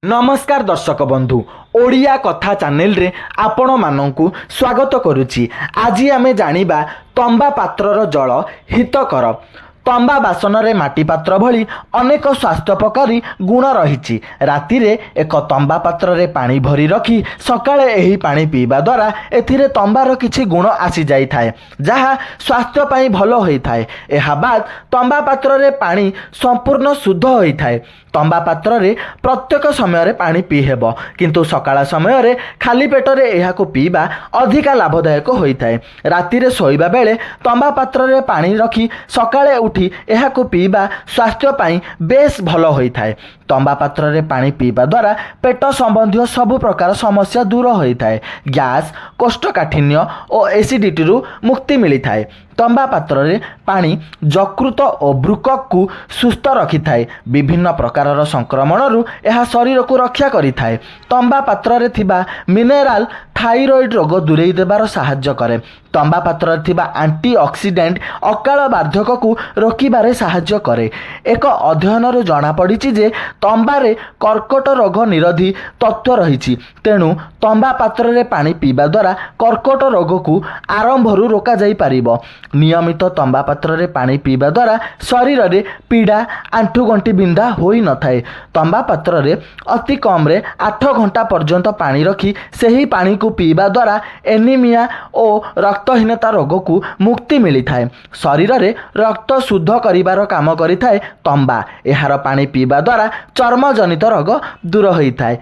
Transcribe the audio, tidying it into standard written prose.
नमस्कार दर्शक बंधु ओडिया कथा चैनल रे आपण मानंकु स्वागत करुछि। आज आमे जानिबा तंबा पात्रर जल हितकर। तंबा बासन रे माटी पात्र भली अनेक स्वास्थ्योपकारी गुण रही। राति रे एक तंबा पात्र रे पानी भरी रखी सकाळे एही पानी पीवा द्वारा एथिरे तंबार किछि गुण आसी जाई थाए, जहा स्वास्थ्य पई भलो होई थाए। एहा बाद तंबा पात्र रे पानी संपूर्ण शुद्ध होई थाए। तंबा पात्र रे प्रत्येक समय रे पानी पी हेबो, किंतु सकाळ समय रे खाली पेट रे एहाको पीबा अधिका लाभदायक होई थाए। राति रे सोइबा बेले तंबा पात्र रे पानी रखी सकाळे उठी एहाको पीबा स्वास्थ्य पई बेस भलो होई थाए। तंबा पात्र रे पानी पीबा द्वारा पेट संबंधी सब प्रकार समस्या दूर होई थाए। गैस, कोष्ठकाठिन्य और एसिडिटी रु मुक्ति मिली थाए। तंबा पात्र रे पानी यकृत और वृकक को सुस्थ रखी थाए। विभिन्न प्रकारर संक्रमण रु यह शरीर को रक्षा करी थाए। तंबा पात्र रे थिबा मिनेराल थाइरॉइड रोग दूरेई देबार सहाय्य करे। तंबा पात्र रे थिबा एंटीऑक्सीडेंट अकाल बार्धक्य को रोकिबारे सहाय्य करे। एक अध्ययन रु जणा पड़िछि जे तंबा रे कर्कट रोग निरोधी तत्व रहिछि। तेणु तंबा पात्र रे पानी पीबा द्वारा कर्कट रोग को आरंभ रु रोका जाई परिबो। नियमित तंबा पात्र रे पानी पीबा द्वारा शरीर रे पीड़ा, आंठू गंठी बिंधा होई न थाए। तंबा पात्र रे अति कम रे 8 घंटा पर्यंत पानी रखी सही पानी को पीबा द्वारा एनीमिया और रक्तहीनता रोग को मुक्ति मिली थाए। शरीर रे रक्त शुद्ध करिबार काम करि थाए तंबा। एहार पानी पीबा द्वारा चर्म जनित रोग दूर होई थाए।